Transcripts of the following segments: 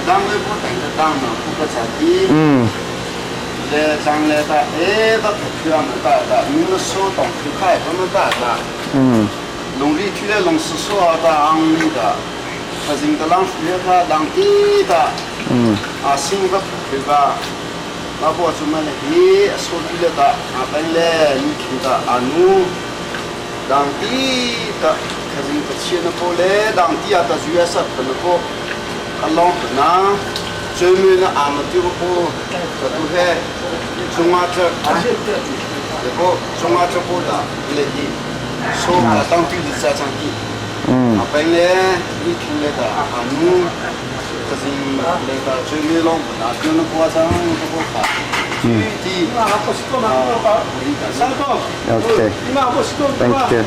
đang với cô thành cái đang mà cô có trả đi để đang lấy ta ta thực hiện ta những cái số tổng thứ hai của nó ta lồng đi thuê lồng số ta ăn đi ta cái gì ta làm thuê ta đang đi ta sinh vật thứ ba là bộ chúng mình đi số thuê ta bên lề như chúng ta anu đang đi ta cái gì ta chia nó cô lệ đang đi ta duy sát nó cô along na chơi mình là ăn tiêu cô cái thứ hai Chungkhar để cô Chungkhar cô đã lấy đi số là tăng tiêu được ra chẳng gì à bên lề đi chung lề ta anu cái gì lề ta chơi mình long na tiêu nó qua sang cô cả thì Okay. Thank you.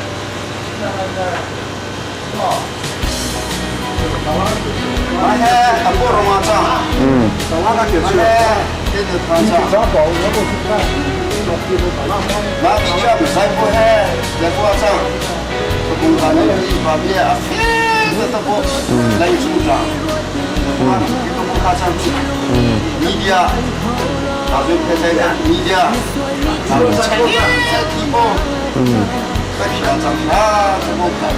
Anh tập bộ rồi sao? Anh kiểu chưa? Cái được tham gia. Mà đi chơi phải bộ hè, để bộ sao? Cũng là những gì mà bây giờ cái tập bộ lấy chủ trang. Mà cái tập bộ tham gia media, à rồi cái này media, à rồi cái tipo, cái gì đó tham gia tập bộ cả.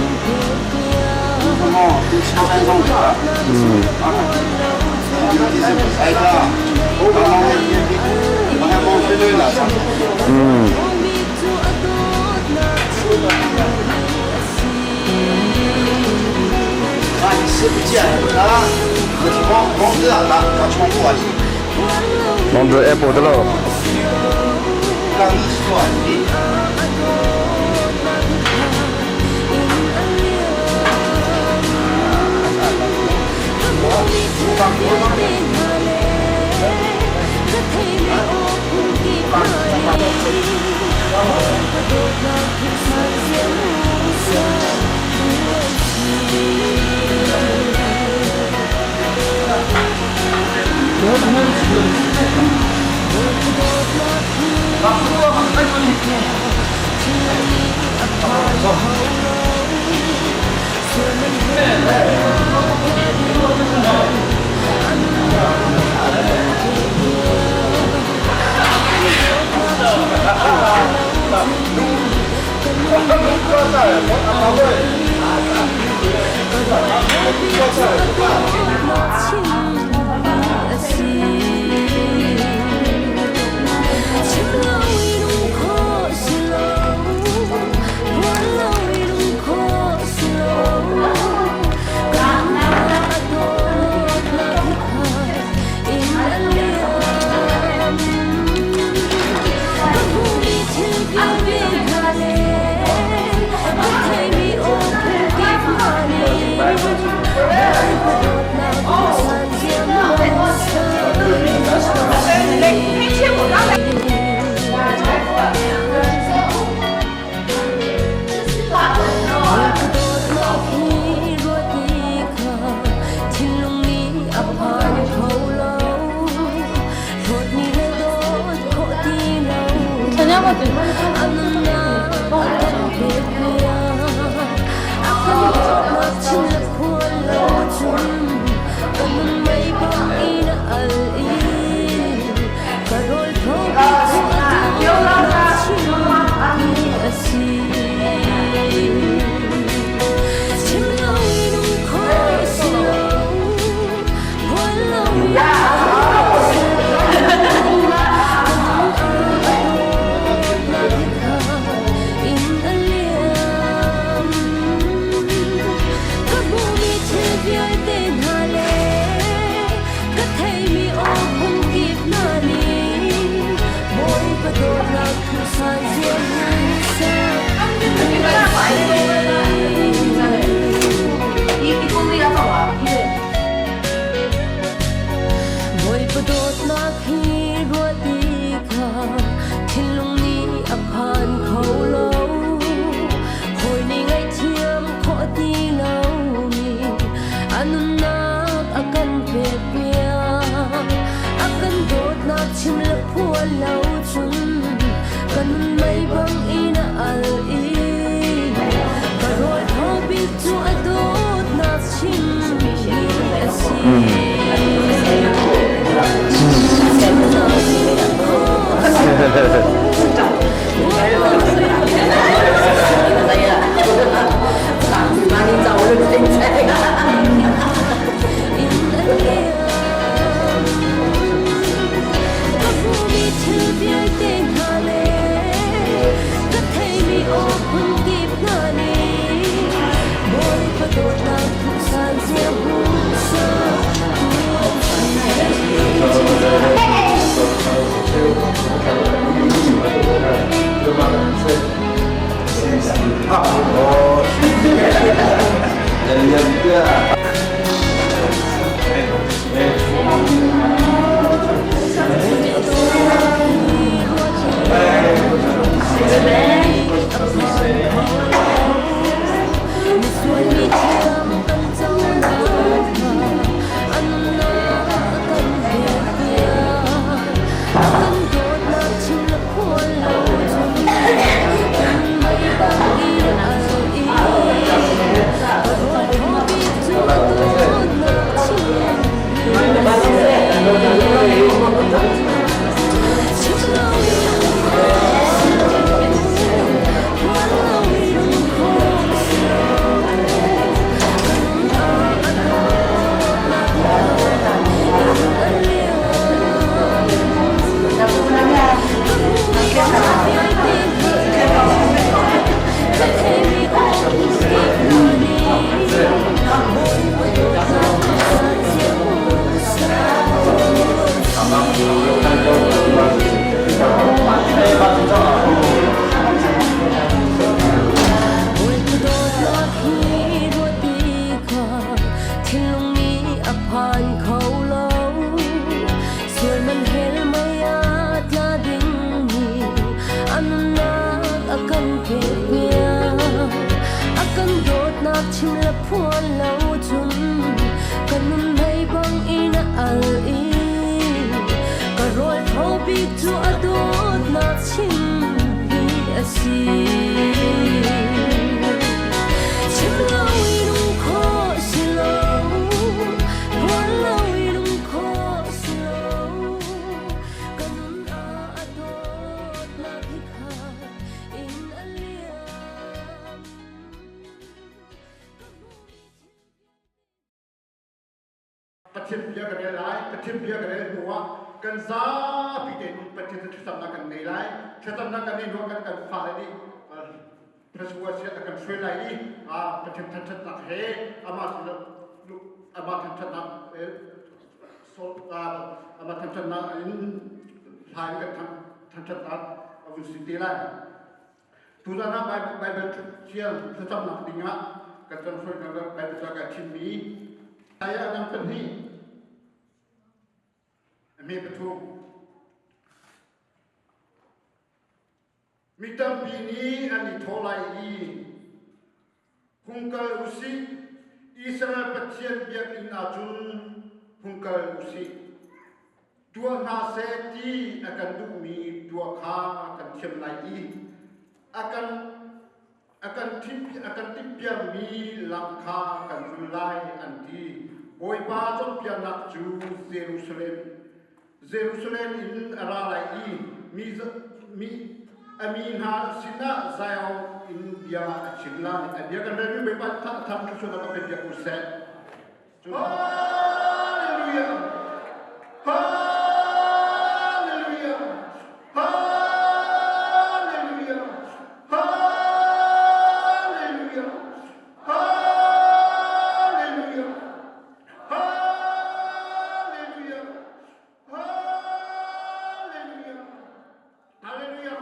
Thì sao anh không cả? Thì sai ra. Mà mong cái nơi là sao? Anh sẽ bị chết đó. Thì mong cái là có chung qua gì? Mong rồi em bộ đó rồi. Đang đi xuống đi. Jadi dia juga. Patim biar kena lai, patim biar kena nuwa, kan za piden patim tetap nak kena lai, tetap nak kena nuwa kan faham ni, persuasi akan suai lai, patim tetap nak he, amat tetap nak amat tetap nak lai kan tetap nak avusti lai. Tujuan nak Bible siang tetap nak dengar, kan suai kan Bible jaga cimi. Saya akan pergi. Ini betul. Mitam bini ani tolai i. Chungkhar usi. Israel pecian biak inajun. Chungkhar usi. Dua naseti akan dumi dua kha akan ciam lagi. Akan tipia mi langkah akan mulai anti. Bawipa jom pian nak ju Jerusalem in aralai mi amin ha sina zayau in dia chilla dia kan dari Bawipa tham tu sudah dapat dia usai. Haleluya. Hallelujah,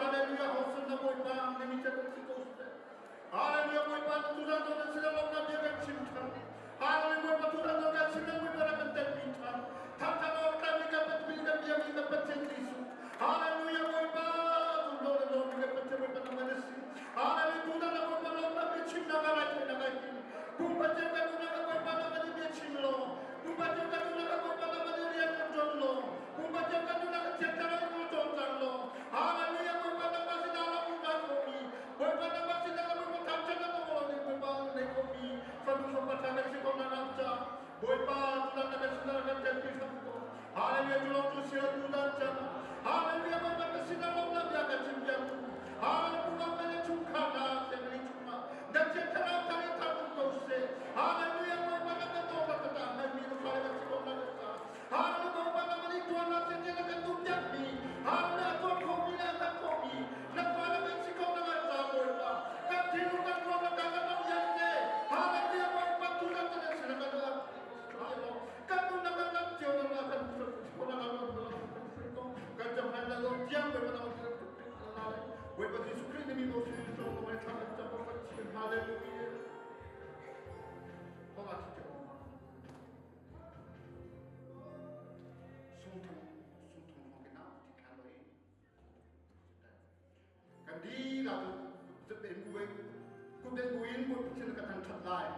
trên cái thằng thật lại.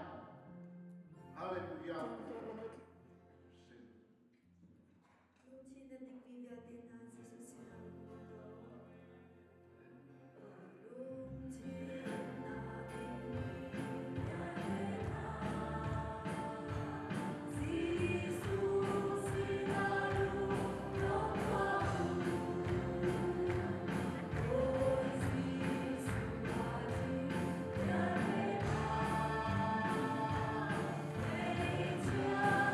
Hallelujah. Yeah.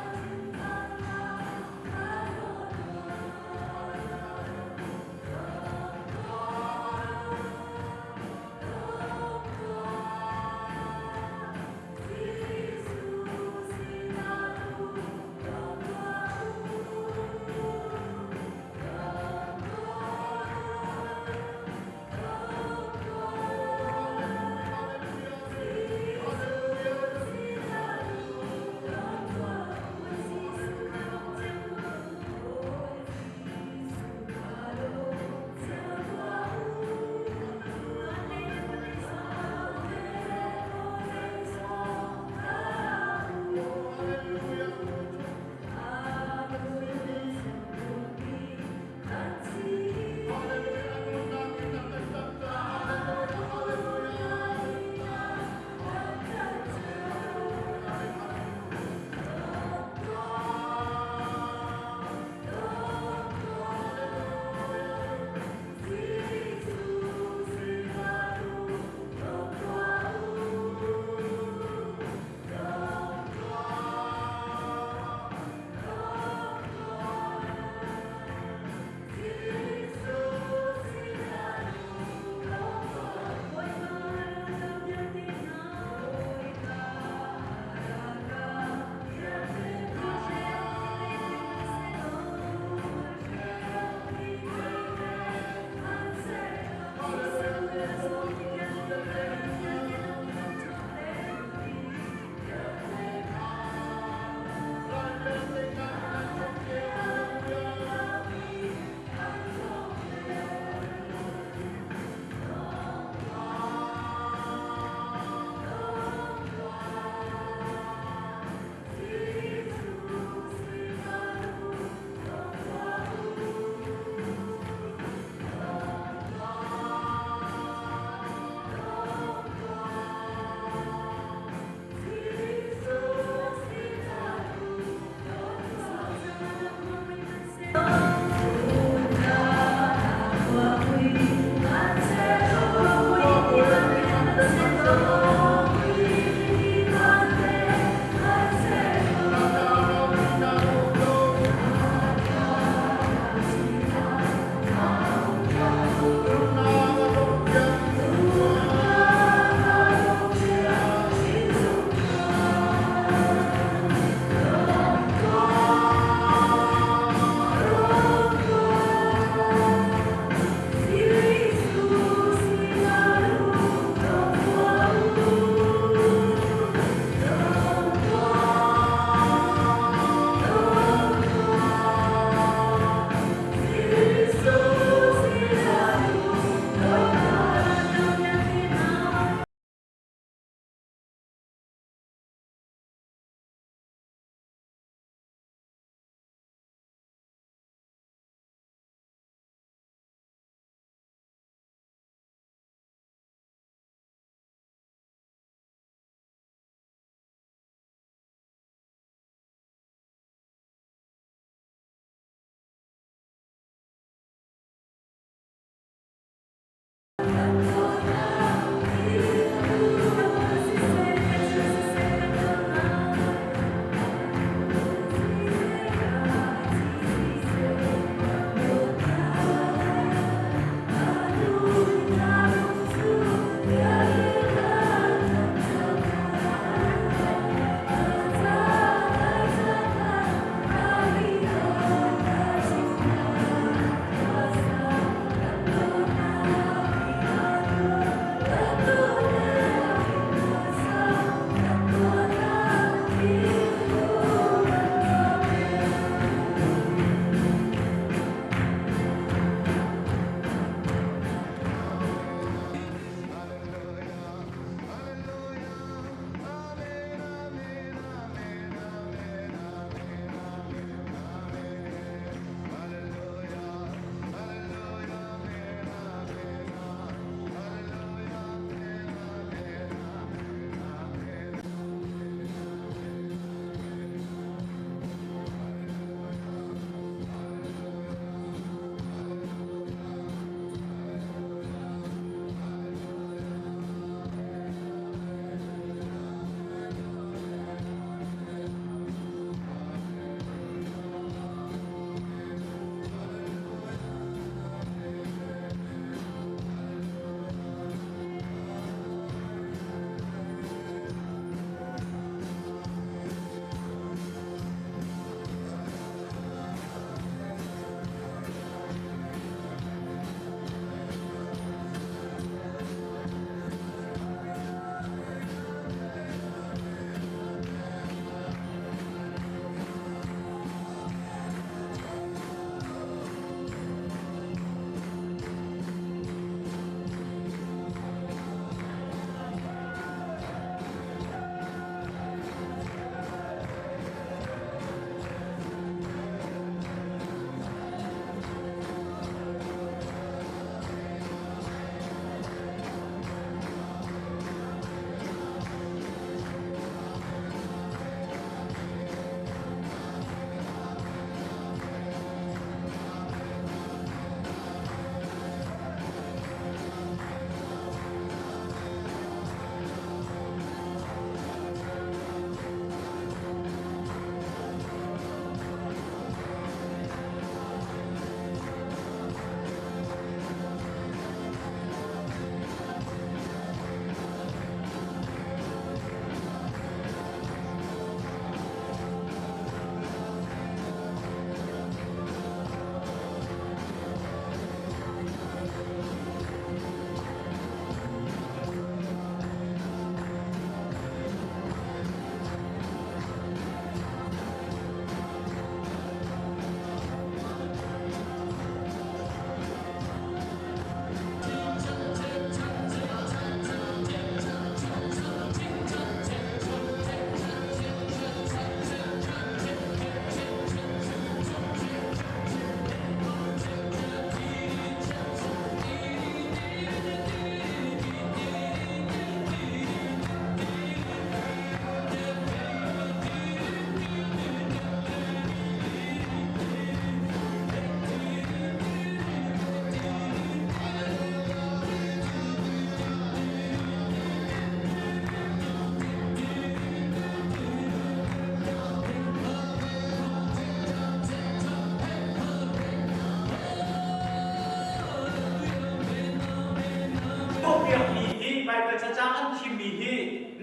Bible cha cha an thim mi hi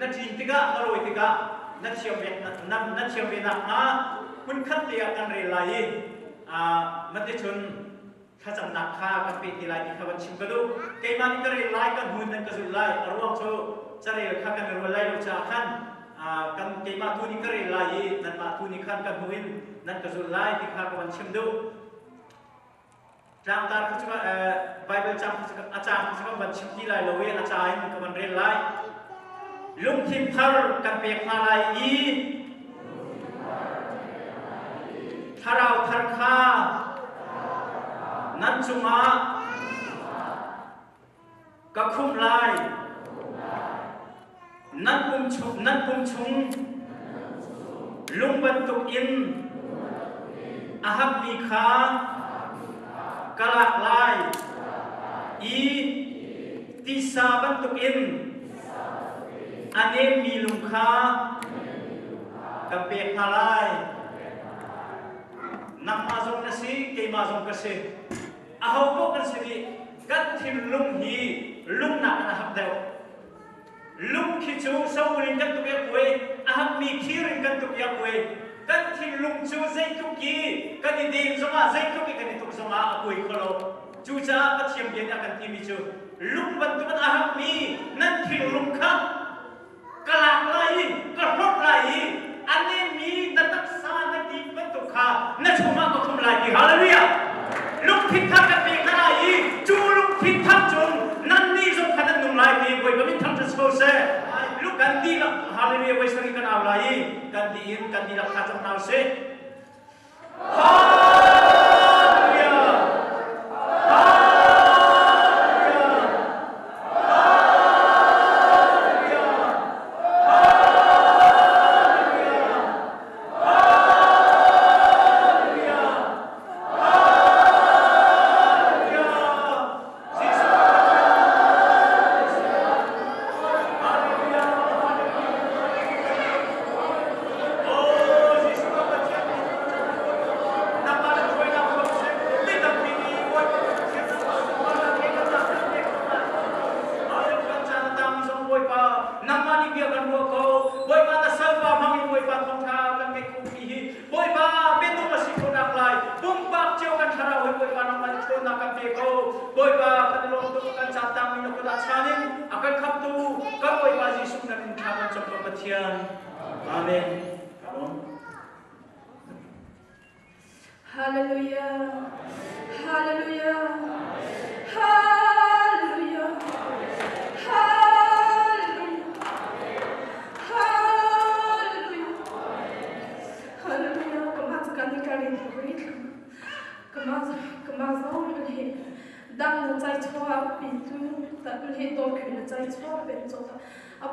na tin tiga na roi tiga na chiam ve na chiam ve na ha kun khat lia kan re lai mate chun khazam nak kha kan pe ti lai ti khaban chim ka du ke ma ni ka re lai kan hun nan ka zu lai arwang chu cha re kha kan ro lai lo cha khan kan ke ma tu ni ka re lai nan ma tu ni khan kan huin nan ka zu lai ti kha ka ban chim du Jang tar khusuka Bible jang khusuka achang khusuka ban chimki lai lowe achang ka ban re lai lung thim thar kan pek na lai I tharau thar kha nan chunga ka khum lai nan pum chung lung ban tuk in ahab mi kha kalak lai I tisa bantuk in anem mi lung kha kapek halai nam mazong na si kay mazong kasi ahaw ko kasi kat thim lung hi lung na hap daw lung khichu sawulin kan tukya kwe ahap mi khirin kan tukya kwe kan thim lung chu zai tuki kan idin zonga zai tuki kan ituk zonga akoi kholo chu cha pathiam gen akan timi chu lung ban tuman ahap mi nan thim lung kha kalak lai ka hot lai ane mi natak sa na di ban tukha na chuma ko thum lai ki hallelujah lung thik thak ka pe khai chu lung thik thak chung nan ni zong khadan nung lai ki boi ba min tham cha so se lúc kan di la hallelujah wai sangi kan awlai kan di in kan di la kha cham naw se hallelujah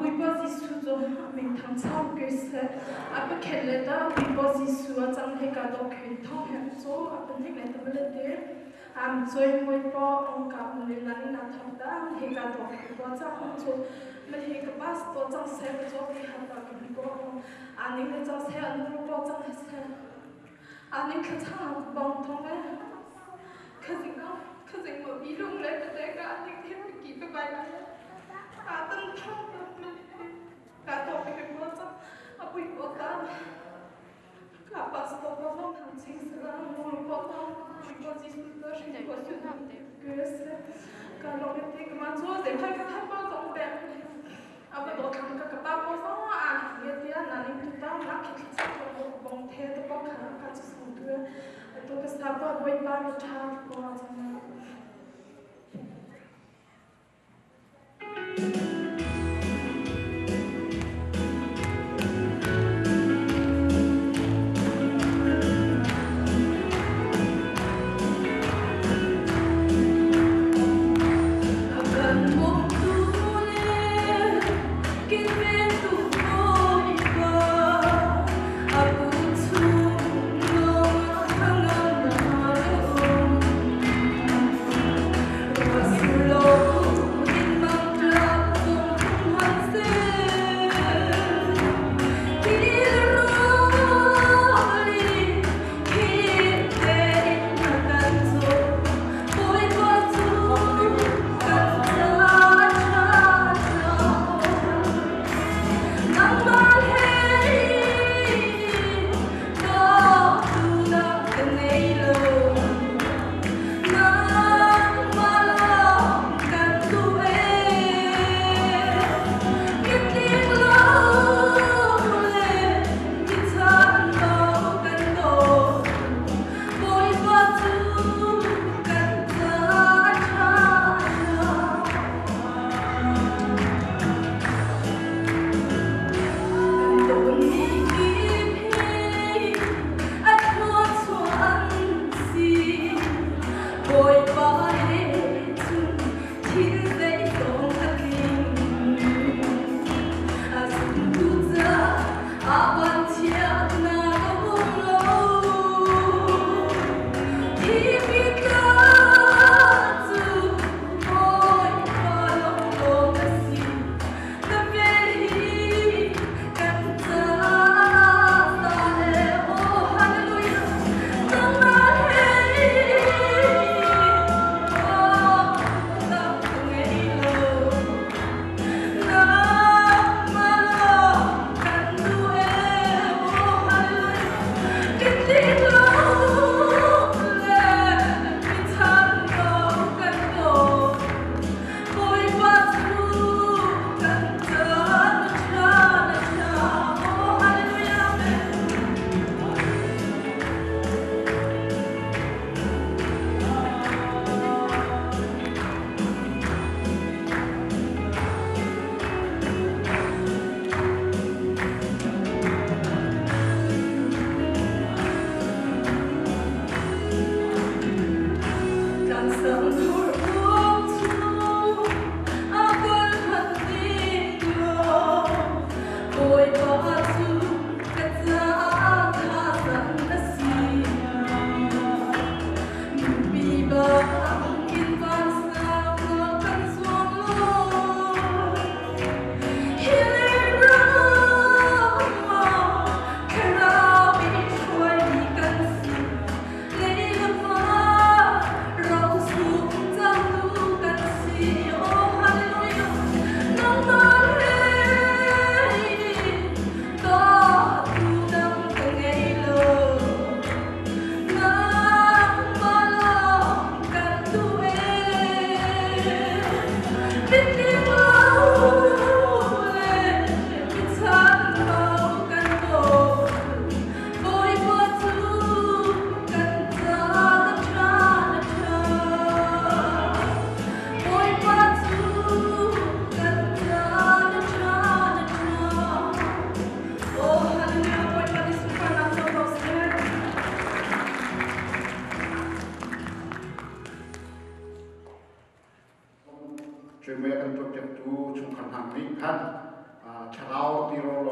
Bawipa Jisu zo mình thằng sau cái xe apa khele ta Bawipa Jisu achang he ka do khen thong hem so apa ne le ta le te am soi moi po ong ka le nan na thong ta he ka do khen po chang so me he ka pas to chang se ka zo ke ha ta ka ko ani le chang se an ro po chang se ani ka chang bong thong le ka sing mo bi lung le ka te ka ani ke ki pe bai la Atan thong cả tổ cái bữa chắc à bụi bữa ta cả bà sẽ có phong thằng chính sẽ là một bữa ta bụi bữa gì cũng có sự bữa chuyện làm để cứ sẽ cả lòng cái cái mà chúa để phải cái tháp bao giống đẹp à bữa đó thằng cái ba bữa đó à nghe tiếng là nên chúng ta nắp cái chắc là một bông thế tôi bao khả năng cả chỉ sống được tôi cái sao bao bụi ba nó tháp qua chẳng hạn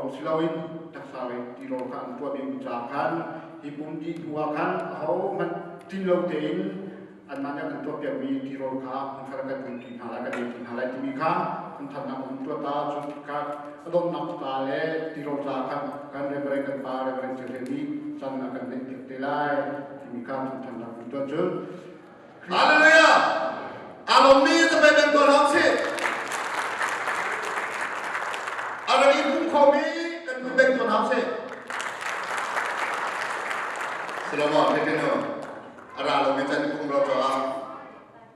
lom silawin taksari tiro kan tua bing jakan hipum di tua kan hau man tinlo tein an mana kan tua piawi tiro ka kan kan tin halai timi ka kan thana un tua ta chu ka adon nak ta le tiro jakan kan re kan pa re cheli chan na kan nek telai timi ka thana un tua chu hallelujah alomiจะไปเป็นตัวน้องสิอะไรพุ่งเขามีกันเป็นตัวน้องสิสลามอดให้กันเนาะอะไรเราไม่ใช่พุ่งเราตัว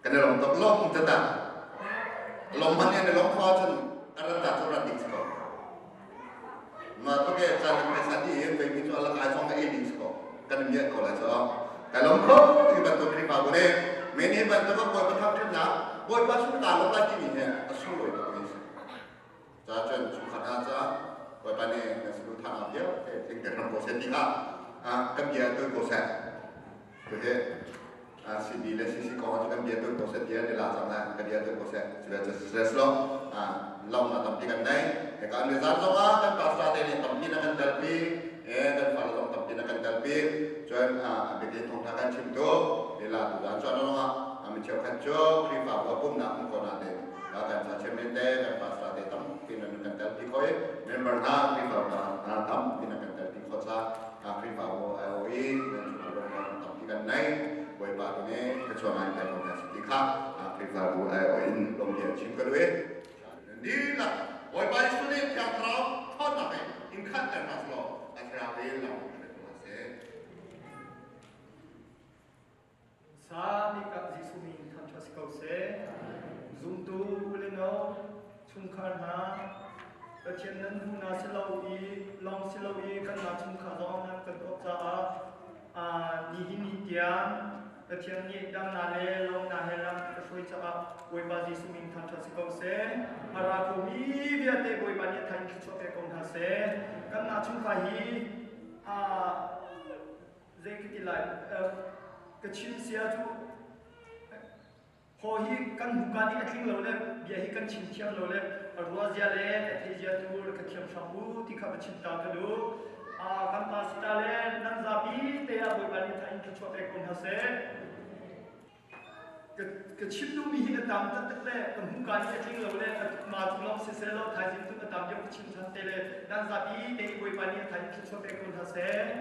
กันเราตกลงจะตัดลมมันเนี่ยในลมคอฉันอะไรตัดสุราดิสก็มาตัวแกจะเป็นสัตว์ที่ไปมีตัวละกายสองเอดิสก็กันมีอะไรก็แล้วจ้ะแต่ลมเขาที่บรรทุกคลิปเอาไว้เนี่ยเมนี่บรรทุกก็ปล่อยไปทำที่น้ำปล่อยไปสุดการลมลายที่มีเนี่ยสู้เลยตัวนี้จ้าจนสุขภาพจ้าปล่อยไปเนี่ยสุดทางเดียวถึงแต่ทำโปรเซสที่ห้ากับเบียร์ตัวโปรเซสคือเนี่ยซีบีและซีซีก่อนจะกับเบียร์ตัวโปรเซสเดียวเดี๋ยวเราจำได้กับเบียร์ตัวโปรเซสจะเป็นสเตรสลงลองมาทำที่กันได้แต่การเรียนรู้ว่ากันภาษาเดนิทำที่นั่นกันเดลปีกันฟังลองทำที่นั่นกันเดลปีจนไปเรียนทงทางการชิมตัวเวลาดูด้านจวนน้องมีเชี่ยวขันโจ้คลิปว่าปุ่มหนักมันก็น่าเด็ดการสังเกตเมนเต้การภาษาเดตั้มที่นั่นกันเดลปีคอยเมมเบอร์หน้าคลิปว่าตั้มที่นั่นกันเดลปีเขาจะคลิปว่าไอโออีdan jugaทำที่กันในบริบทนี้กระชวนในของการสิทธิค่ะคลิปว่าไอโออีลงเรียนชิมกันด้วยนี่แหละบริบทสุดที่อย่างเราทอดหนักอินขั้นกันมาสโลอัตราเวลาSamika Jisumin Tantas Kause, Zumtu Ulino, Chungkhar Ha, Bachianan Huna Silawi, Long Silawi, Kana Chungkhar Nan Kantopza, Nihini Tian, Bachiani Dam Nale, Long Nahelam, Shuicha, Bawipa Jisumin Tantas Kause, Harakumi, Viate Bawipa Tan Kichoke Kontase, Kana Chungkhar Hi, Zekitilai, cái chim xe chú họ hi căn hùng căn đi ăn lâu lên bia hi căn chim thiam lâu lên ở rùa zia lên thì zia tu cái thiam sang u thì khắp chim ta cái đó căn pasta lên năn zabi te à bồi bani thay cái chỗ cái con hase cái chim tu mi hi cái tam tất lên căn hùng căn đi ăn lâu lên mà chúng nó sẽ lâu thay chim tu cái tam giống chim sang te lên năn zabi te bồi bani thay cái chỗ cái con hase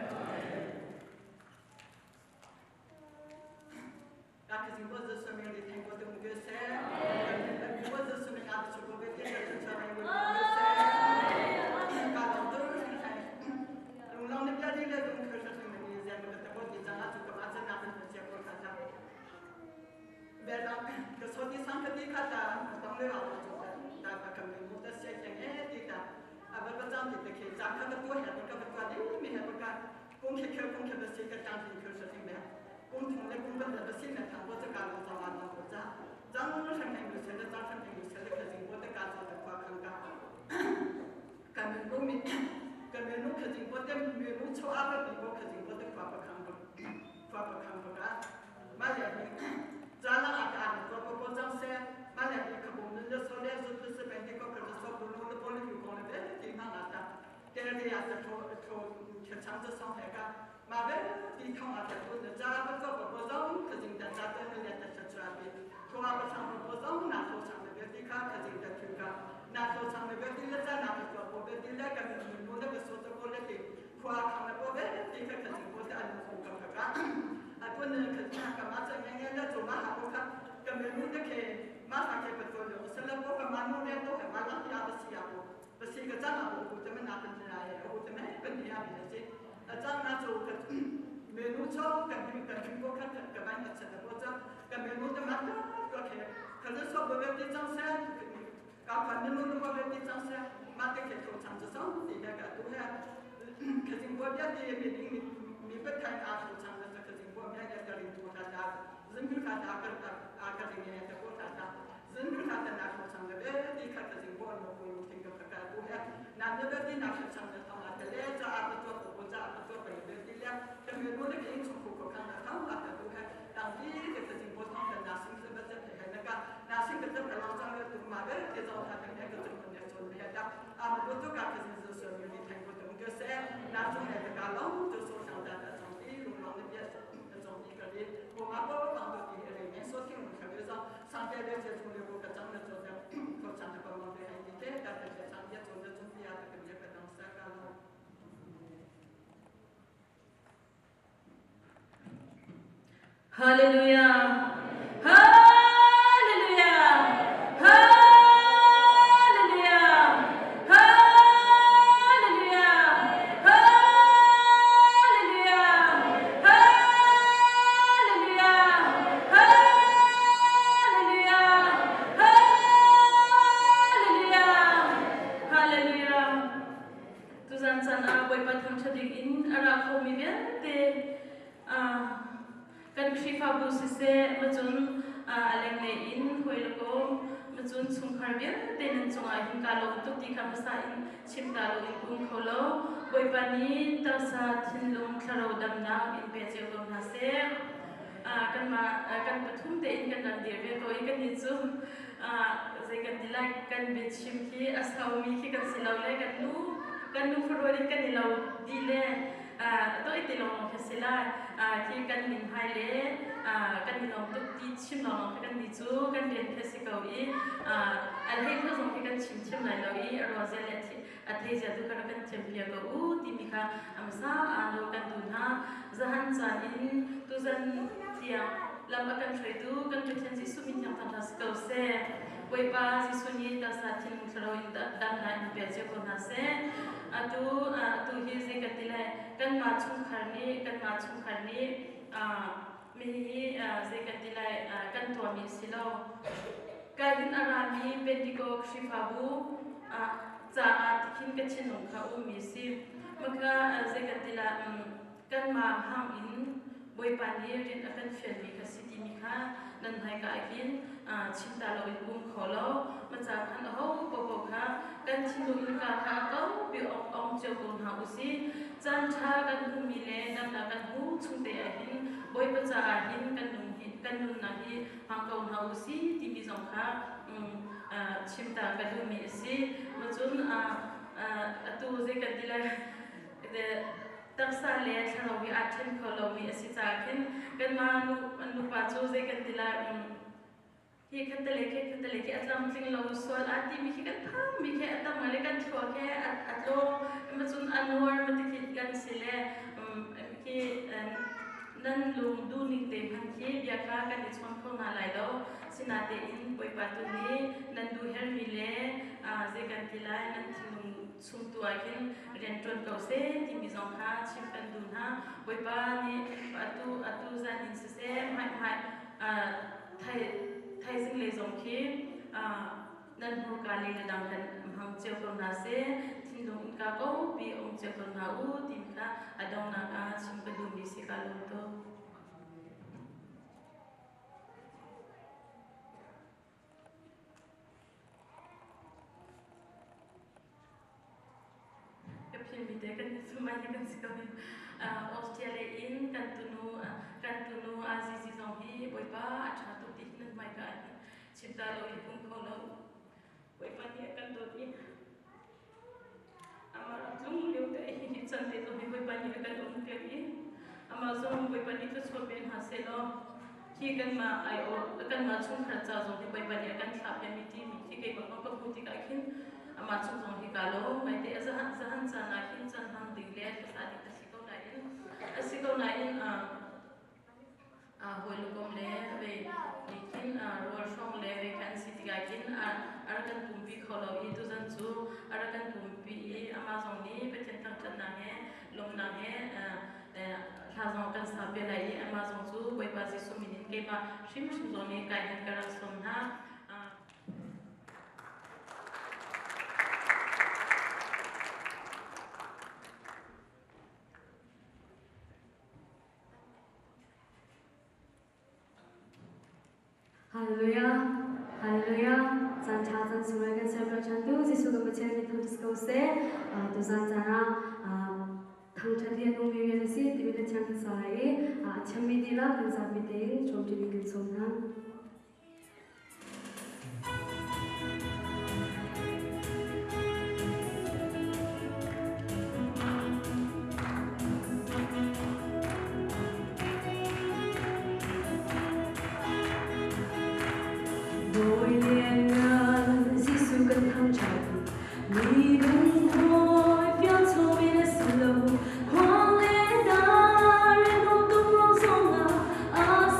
Dacă zi văd să mă iei timp de un găse, văd să mă iei să mă vede că să mă iei un găse. Ca la dor, Lunglawmh ne piace de un că să mă iei ziua că te pot diza la tu că ați n-am să ți apor casa. Vela că s-o di să-mi căti casa, domnule la dacă că mi mută să se dita. Aba bazam de că dacă că tu hai că că tu mi hai că cum că să se că tanti că să se mea. Cũng chúng ta cũng vẫn là bác sĩ là thằng bố tất cả là tao ăn của cha, chẳng nó thành thành người sẽ là cha thành thành người sẽ là cái gì bố tất cả là được qua khăn cả, cái mình lúc cái gì bố tất mình lúc cho áp cái bố cái gì bố tất qua khăn cả, mà giờ thì cha là ăn có bố chẳng xe, mà giờ thì các bố nên số lượng số thứ sẽ phải có cái số bố nó bố nó nhiều con này thì mang là ta, cái này là thô cái chẳng cho xong hết cả. Mà về thì không ăn được bữa giờ bắt đầu bữa giờ cái gì đã ra tới nên là sẽ ra đi. Thôi mà sang bữa giờ nào thôi sang về thì khác cái gì đã chịu cả. Nào thôi sang về thì là ra nào thì bữa về thì là cái mình muốn cái số tôi lấy thì qua không là bữa về thì cái gì bữa giờ ăn không có cả. Tôi nên cái gì cái mà sẽ nghe là chỗ mà học cái cái mình muốn cái mà phải cái bữa giờ sẽ là bữa cái mà muốn nghe tôi cái mà là thì ăn bữa giờ bữa giờ cái chắc là bữa tôi mới làm cái này bữa tôi mới cái gì ăn cái gì. Chẳng là chỗ cái menu cho cái bố cái bánh cái sẽ là bố cho cái menu cái mắt đó cái nó số bữa về trong xe cả phần menu nó bữa về trong xe mà cái chỗ chẳng cho sống thì cái tôi ha cái gì bữa giờ thì mình biết thay áo chỗ chẳng là cái gì bữa giờ cái gì bữa ta dân cứ ta cái gì này cái bữa ta dân cứ ta nào chỗ chẳng là biết thì cái gì bữa nó cũng think cái tôi ha nào như biết thì nào chỗ chẳng là thằng là cái lẽ cho ăn tôi tôi phải biết đi lên cái người nuôi cái những số của các nhà tháo là cái tôi hay đăng ký cái tình huống thông thường là sinh cái rất là hay là sinh cái rất là lo cho người tụi mà biết cái dòng hàng cái tình huống này rồi thì là mà tôi cả cái gì rồi Hallelujah. Hallelujah. Hallelujah. Hallelujah. Hallelujah. Hallelujah. Hallelujah. Hallelujah. Tuzan sana Bawipa thang chadik in ara khomi te kan shifa bu sise majun aleng le in hoiloko majun Chungkhar bian ten chunga hin kalo tukti khamasa in chimta lo in kum kholo Bawipa ni tasa thinlung thlaro damna in peche ko hase kan pathum te in kan dan dir ve ko in kan ni chu zai kan dilai kan biachim ki asawmi ki kan silaule kan nu forward kan nilaw dile to itilong khasila ki kan nin haile kan nilaw tuk ti chimlong kan ni chu kan den physical I alhei ko zong kan chim lai lawi arwazel athei ja du kan champia ko ti mikha amsa alo kan dunha zahan chan in tuzan tia lama kan thredu kan pethen ji sumin yang tan has ko se Bawipa ji suni ta sa thin thro in dan na in pe je ko na se atu hi je katilai kan ma Chungkhar ni mi je katilai kan to mi silo kan arami pendiko shifabu cha athin ka chinong kha u mi si maka je katila kan ma ham in Bawipa ni rin akan fian mi ka siti mi kha nan hai ka akin chimta lo in kum kholo macha khan ho po kha kan chinu in ka kha ko bi ong che ko ha usi chan tha kan hu mi le nam na kan hu chungte ahin Bawipa cha ahin kan nun na hi hang ko ha usi ti mi jong kha chimta ka du mi si machun atu je kan dila de taksa le thano bi athin kholo mi asi cha khin kan ma nu pa chu je kan dila hi khatale ke atlam tling lo sol ati mi kan tham mi ke atam male kan thwa ke atlo machun anwar matikit kan sile ke nan lung du ni te phan ke bia kha kan chon ko na lai do sinate in Bawipa tu ni nan du her mi le je kan tilai nan thilung sum tu akin rentron ko se ti mi zong kha chim kan du na Bawipa ni atu zan in se mai thai sing le zong ki nan hu ka le dang kan hang cheu ko na se thin dong ka ko bi ong cheu ko na u tin ka adong na ka chim ka du mi se ka lo to kapin bi de kan sumai kan sikami Australia in kan tunu azizi zong hi Bawipa acha tu ti nan mai ka chimta lo in kum kholo Bawipa ni kan do ni amar lung leu te hi chan te to hi Bawipa ni kan on te ni amar zong Bawipa ni to chho ben ha se lo ki kan ma ai o kan ma Chungkhar cha zong hi Bawipa ni kan tha pe mi ti mi ki ke ba ko pu ti ka khin amar chung zong hi ka lo mai te zahan cha na khin chan hang ding le sa ti ta sikau na in hoilukom le ve nikin rol shong le ve kan sitiga kin arakan tumpi kholo I tu zan chu arakan tumpi amazon ni pechen tang chan na he lom na he khazong kan sa pe lai amazon chu Bawipa ji suminin ke ba shim zon ni kai han karan som na Hallelujah, Hallelujah. Zan cha zan surai kan sebra chantu Jisu kan baca ni thum sko se tu zan jana thang chadian nung mi ni si ti mi chang ka sai chammi dila kan sa mi te chom ti ni kan som na Đôi liên ngân Giêsu cần thăng trầm mi đúng thôi phía sau bên sân lâu khoang lẽ đã lên không tung rong sông à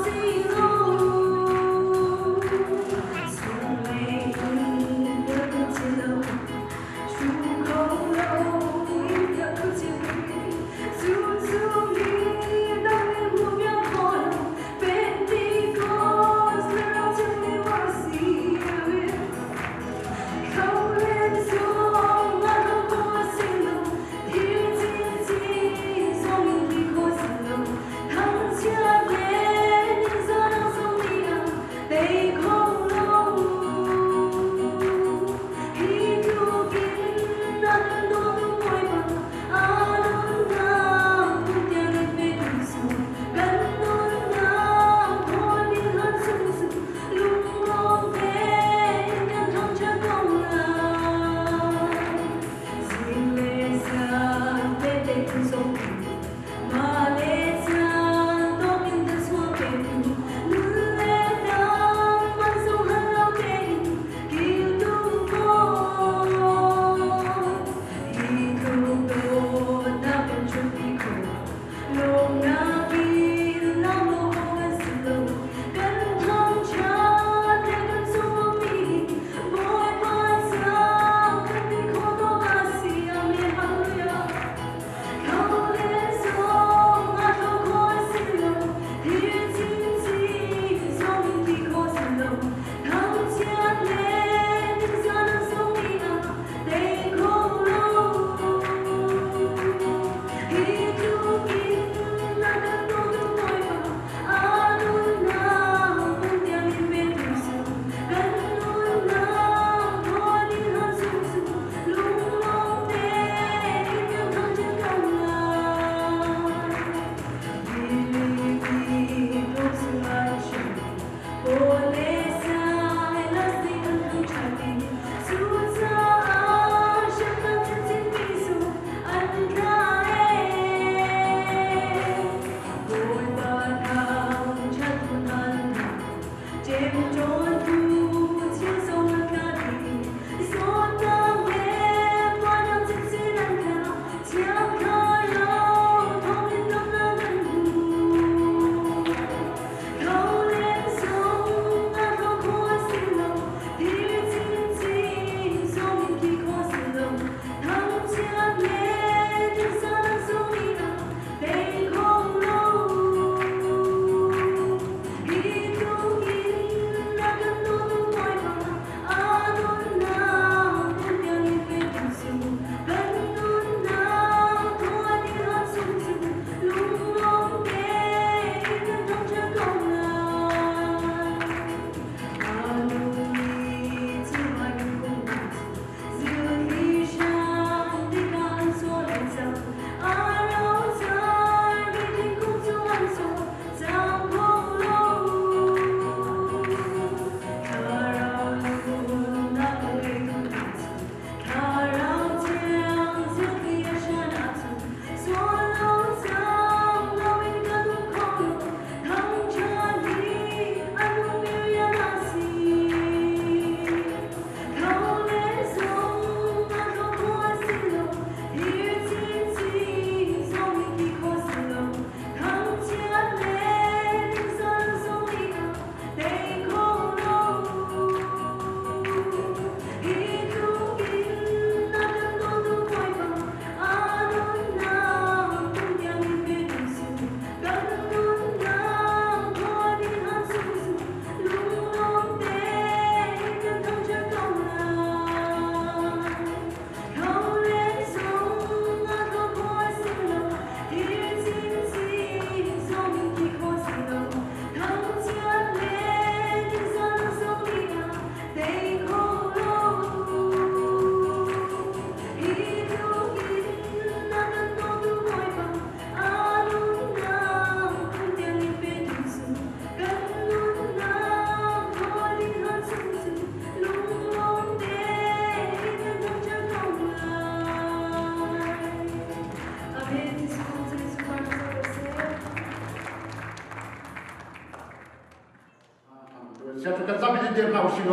เดียนเราสิโล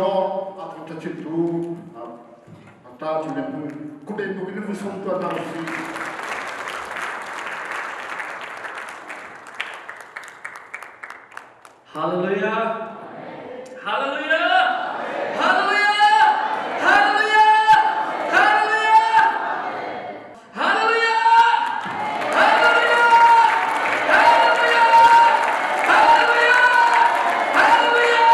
อาทุกท่านชิดดูตาจุดนั้นกูเป็นผู้กินผู้ชมตัวเราสิ Hallelujah! Hallelujah! Hallelujah! Hallelujah! Hallelujah! Hallelujah! Hallelujah! Hallelujah! Hallelujah! Hallelujah! Hallelujah!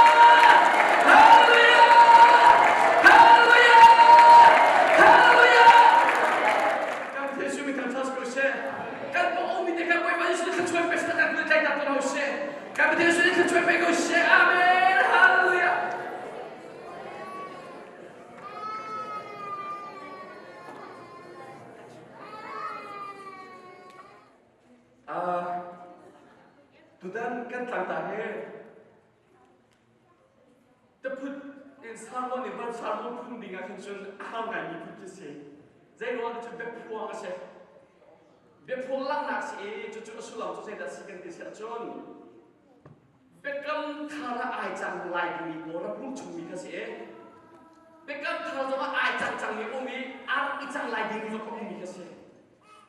Hallelujah! Hallelujah! Kan Yesu mi kan tas ko se. Kan po umi de kan boy ba Yesu kan choi pesta kan ko tai ta to se. Kan Yesu kan choi pe ko se. Amen. Hallelujah. Tudan kan tang ta he. The put in Salmon in one Salmon punding a concern how I need to say. They want to be poor as a before Langas to Jerusalem to say that second is a John. Become Tara I Jang like me or a blue to me as a become Tara I Jang me only and it's unlike me for me as a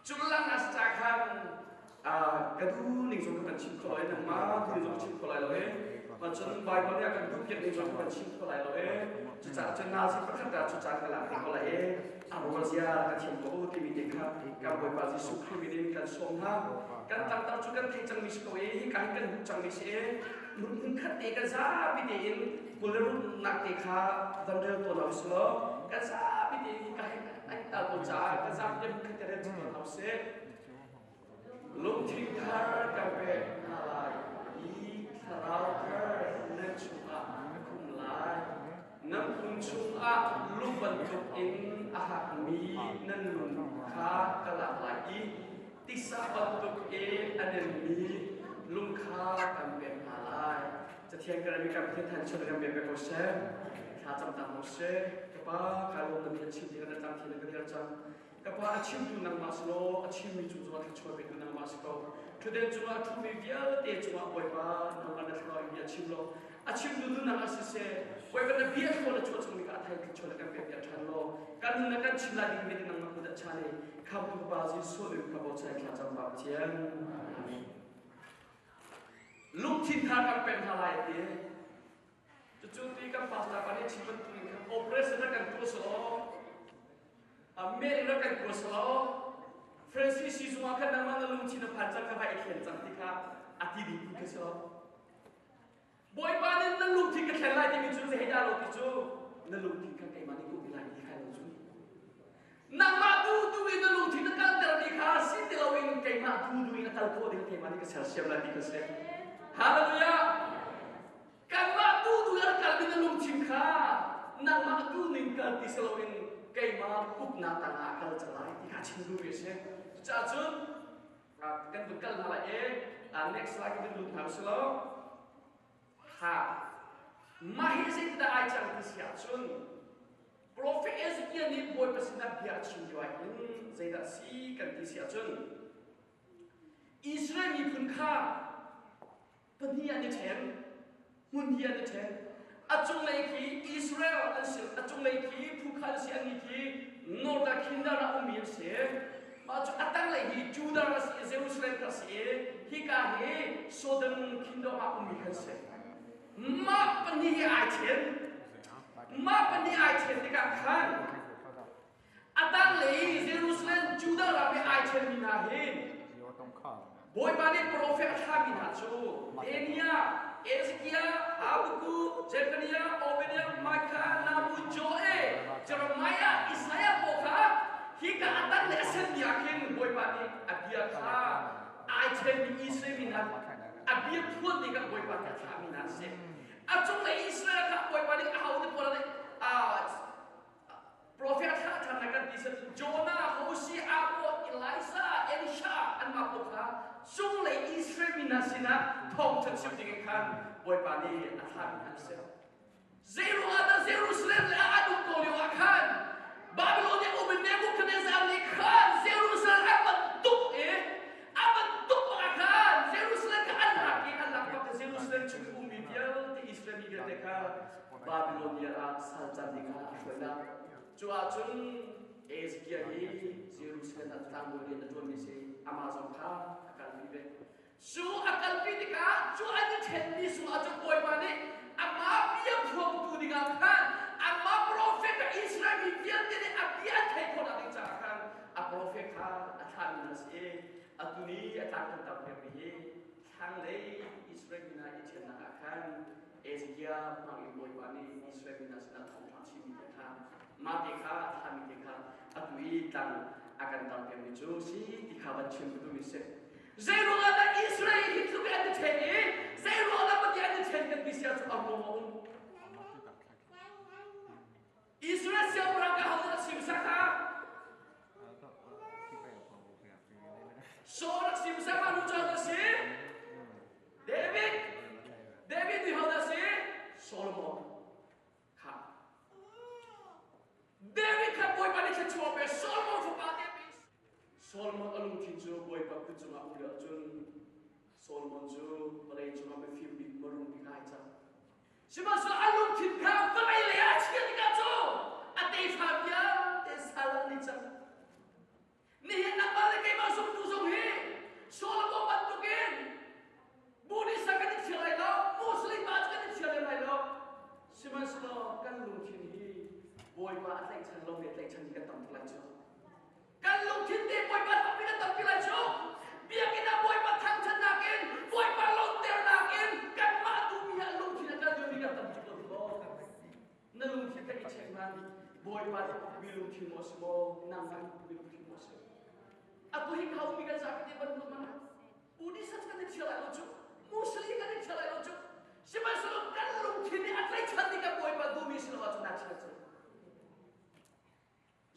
Chulangas Jakan Gadu Nings of the Chimcolai and Ma, who is of Chimcolai. Macam Bible ni akan bukit ni macam Chimcolai. Cuaca nasi perkata cuaca kelak Chimcolai. Abu Razia akan Chimcolai di Midika. Kamu pasti suka midin kan somha. Kan tak juga kecang miskoi. Kan hucang miske. Mungkin ikan sapi din. Kuleru nak deka dandel tu lauslo. Kan sapi din kan tak bocah. Kan sapi din mungkin terus tu lause. Chungkhar kape halai. Sarauker Chungkhar kumlai nam Chungkhar lu bentuk in ahami nan Lunglawmh kalai tisa bentuk in ademi Lunglawmh kampen halai jatian kami kampen tan chon kampen bekose kacam tamose kepa kalau nanti cip dengan datang kini kerja kepa cip tu nang maslo cip mi tu cuma kacau betul nang maslo Today cuma tu media, dia cuma Bawipa, nama nak kalau dia ciplo. Acip dulu nak asise, Bawipa nak biar kalau cuma cuma kita atai kecuali kan biar thalo. Kan nak kan cipla di media nama kita cari. Kamu bazi sulit kamu cari macam bagian. Lungtin thar kan halai dia. Cuci kan pasta pada cipan tu kan operasi nak kan kuslo. Amerika kan kuslo. Francis Yesus akan nama lalu Cina panjang kah ikhlas cantika ati di kesel. Boy panen lalu tiga kelai di muncul seheja lo tisu lalu tiga kemana ku bilang ikhlas lalu. Nama tu ini lalu tiga kan terdikhasi tilawin kemana tu ini akal kau dengan kemana kesel siap lagi kesel. Haleluya. Karena tu akal bina lalu Chungkhar. Nama tu ningkal tiselawin kemana upna tanah akal celai tiga cindu biasa. Cacun, kan bekal halai next lagi kita dulu harus lo. Mahir saya tidak ajar di cacun. Profet Ezekiel ni boy pesina biachim juain, saya tak si kan di cacun. Israel ni pun pendian ni chen, mundian ni chen. Acung lagi Israel acung lagi pukal si aniki, norda kindara se. Macam atang lagi Judah kasih Jerusalem kasih hika he Sodom kingdom aku mikase. Ma penih ajen dikatakan. Atang lagi Jerusalem Judah rapi ajen minahin. Boy bani profet kami nacu. Enia, Ezekiel, Habakkuk, Zefania, Obadiah, Micah, Nabu, Joel, Jeremiah, Isaiah, Boka. Hingga atas lesen yakin boy bani abia kha aiten di Israel minat abia pun dengan boy bani kha minat se acung le Israel kha boy bani ahau de pola profet kha thanakan di Jonah Hosea Amos Elisa Elisha an ma kha chung le Israel minat sina thong chan sim dengan khan boy bani kha minat se zero ada Jerusalem le adu ko le akan Babylon yang umum Nebuchadnezzar ni kan Jerusalem abentuk akan Jerusalem ke anak ke Jerusalem cuma umum dia di Israel ni dia จันดิค่ะช่วยนะจัวจุนเอสเกียฮีซีรุสกันตัดทางโดยเรียนตัวมิสิอามาซอนค่ะอาการพิเวสูอาการพิดิกาจัวอันนี้เช่นนี้สูอาจะป่วยมาเนี่ยอามาเบียพวกตัวดิกาค่ะอามาโปรเฟตอิสราเอลเบียนเนี่ยอาเบียนไทยคนอะไรจากค่ะอาโปรเฟตค่ะอาทานนัสเออาตุนีอาทานกันตับเบียทางเลยอิสราเอลน่าอิจฉาหนักค่ะเอสเกียมังอิบอยปานีอิสราเอลน่าสนับสนุนชีวิตค่ะมาเด็กค่ะทำเด็กค่ะอาตุนีตังอาการตับเบียจูซีที่ข้าบัญชีมันดูมิเสเซโรอาณาอิสราเอลฮิตลุกอันเดเชนเซโรอาณาบัญชีอันเดเชนกันดิเซียสุอัลโลมอิสราเอลเสียบรังกาฮัลล์สิมสักค่ะโซนักสิมสักมารู้จักสิเดวิดที่ฮัลล์สิโซโลมอนค่ะเดวิดขับป่วยมาในชั้นชัวร์เป็นโซโลมอนฟุตบอลเดวิดโซโลมอนอารมณ์ที่จูป่วยกับคุณจุมาอุลจุนโซโลมอนจูมาเลยจุมาเป็นฟิลบิดมารุนที่ใครจ้าชิมาสุอารมณ์ที่ข้าฟังไม่เลยอาชีพที่ข้าจูอัตย์ฟาบิยาเตสาลันนิจ้านี่เห็นนักบอลเลยมาส่งดูส่งฮีโซโลมอนบันตุกินบูดิสกันที่เชื่อเลยแล้วมุสลิมกันที่เชื่อเลยแล้วชิมาสุกันลุงที่นี่ป่วยมาอะไรฉันลงเด็กฉันที่กันตั้งที่ไรจ้ากันลุงที่นี่ป่วยมาตั้งที่กันตั้งที่ไรจ้าเบียกินป่วยมาทำฉันนักินป่วยมาลงเตลนักินกันมาดูมีอะไรลุงที่นั่นอยู่นี่กันตั้งที่กันล้อนั่นลุงที่กันอิจฉามันป่วยมาวิลุงที่มอสโมนั่งกันวิลุงที่มอสaku hingga ummi kan sakit di bandung mana budi sat kan dicela lucu muslim kan dicela lucu siapa suruh kan lu kini atlay cantik ka boy pa dumi sila watu nak sila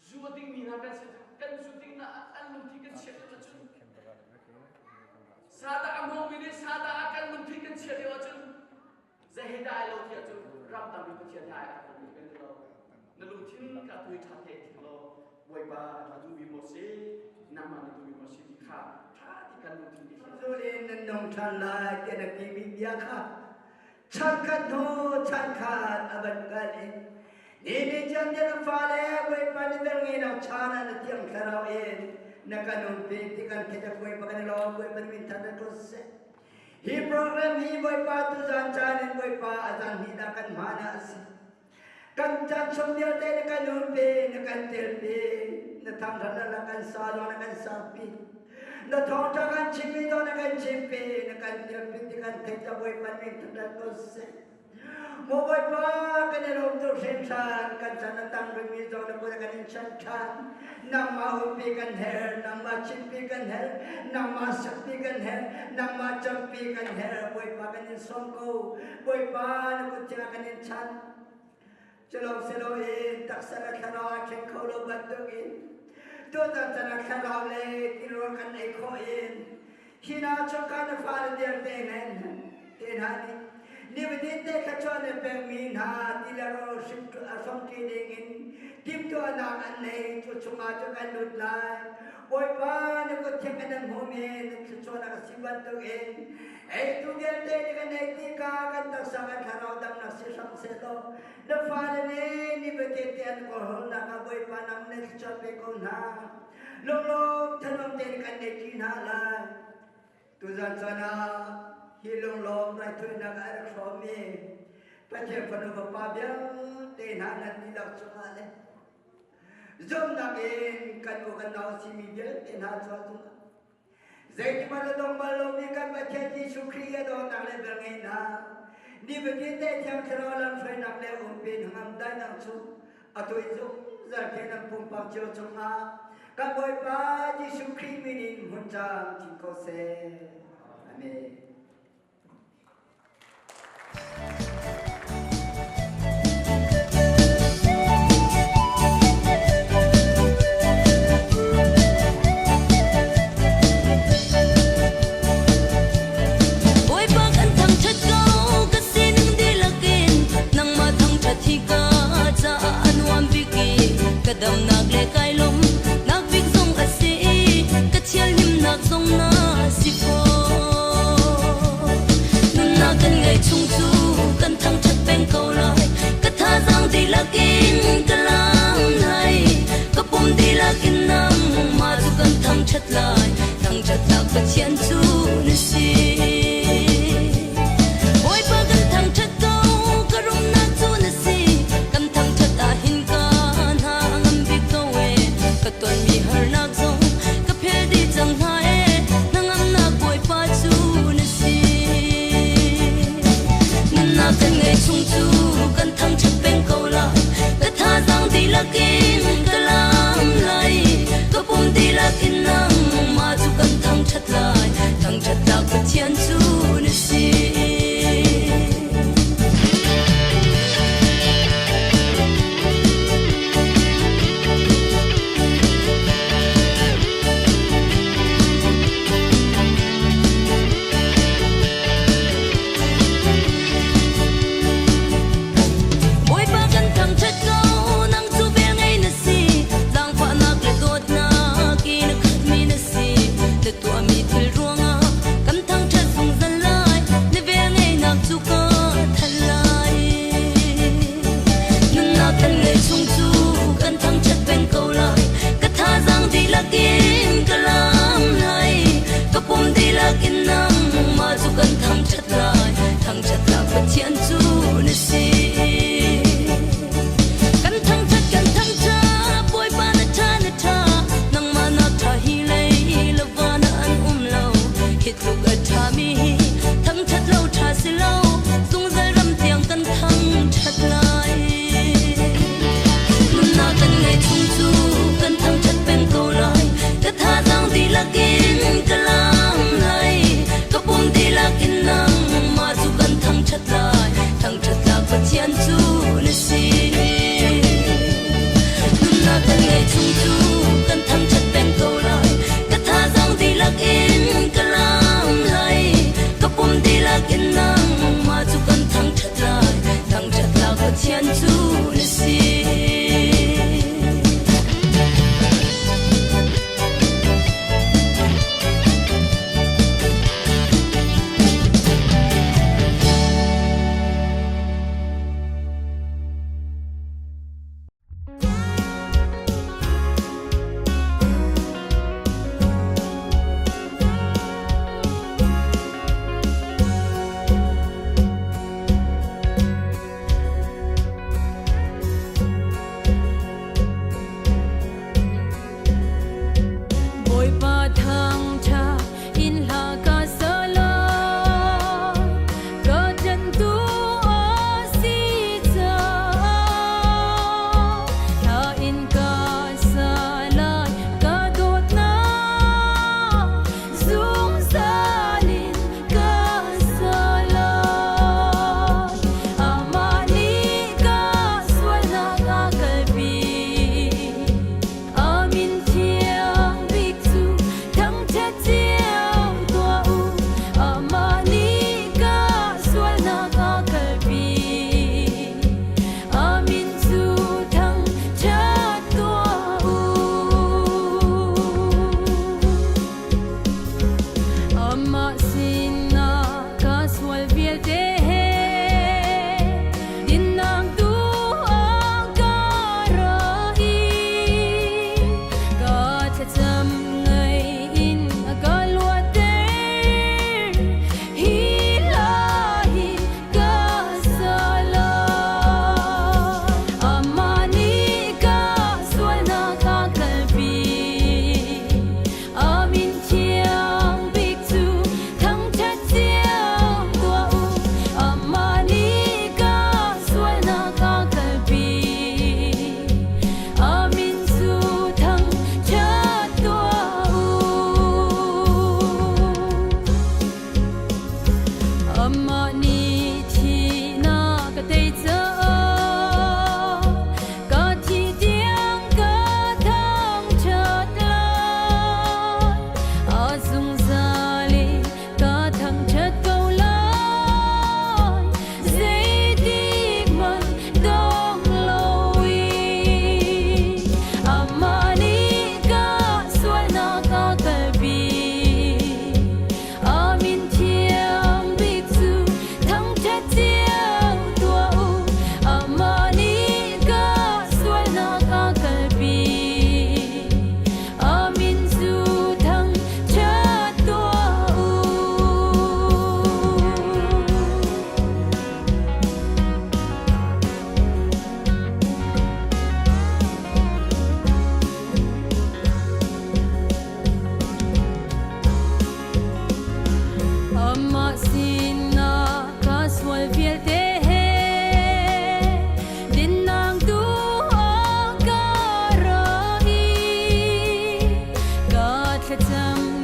zuating mina kan zuting na alum tikan sila lucu sada among mini sada akan lum tikan sila lucu zahida alo tiya tu ram tam ko tiya ay akan kan lo nalum tin ka tu thate lo boy pa dumi mo se nama itu masih dikah, ikan lutin dikah. Zulin nong chalai tiada kimi biaka, changkat no changkat aban galin. Nini jangan fale, boy pani berngin au chana na tiang karawin. Nakanong pintikan kita boy pakai lo boy pani minta na kose. Hi program hi boy pa tu janjanin boy pa azan hidakan mana asi. Kan janjong dia teh nakanong pin nakan telpin. Na tham thana na kan sa do na kan sapi na thong ta kan chipi do na kan chipi na kan tilpi kan theta boy pan min thada ko se mo boy pa kan ro tu sen san kan san tang ri mi do na ko kan chan chan nam ma hu pi kan her nam ma chipi kan her nam ma sakti kan her nam ma champi kan her boy pa kan song ko boy pa na ko cha kan chan chalo selo e taksana khana chen kholo batuginตัวจันทร์ขันเราเลยที่เรากันไอ้ข้อเองที่น่าชอบการฟ้าเดียร์เต้นเต้นหานี่วันนี้เต้ขจรเนี่ยเป็นมีนาที่เราสิบสองที่เองทีมตัวนักอันไหนจุดสมาจุกันดุดลายบอยฟ้าเนี่ยก็เทียบกันนั่งหัวเมนขจรนักสิบันตัวเองไอ้ตัวเดียร์เต้นกันไอ้ที่กากันตักสังกันขันเราดำนักสิสัมเสดแล้วฟ้าเนี่ยนี่วันนี้เต้นก็หัวนักบอยฟ้านำเนี่ยจะไปคนหาลงถนนเต้นกันเด็กที่น่ารักตุจันทร์ฮิลงไรทุนนักอะไรชอบมีประเทศพนุบป้าเบี้ยเต้นหานันที่เราชอบเลยจมนักเองกันโอกันเอาสิมีเบี้ยเต้นหาชอบจุงใจที่มันต้องมาลงมีกันประเทศที่สุขีโดนนักเล่นแบบนี้นะนี่เป็นที่เต้นที่เราลังช่วยนักเล่นอุ่นเป็นหังได้นักสู้อัตุยจุจะเกี่ยนปุ่มปักเจียวจงอากับบ่อยป้ายิสุคริสต์มินินหุ่นจางที่เขาเสอาเมน Nak song na si po lakin kalam lai kapum di lakin nam ma tu kan thang chat lai thang chat la ka chian chu na si oi pa kan thang chat ko ka rum na chu na si kan thang chat a hin ka na ngam bi ko we ka ton mi har na zo ka phe di chang ha e na ngam na oi pa chu na si na kan ngai chung chu kan thang chat pen ko la ka tha zang di lakin kalam lai ka pum di lakin nam ma chu kan thang chat lai thang chat la ka chian chu na si thật chăm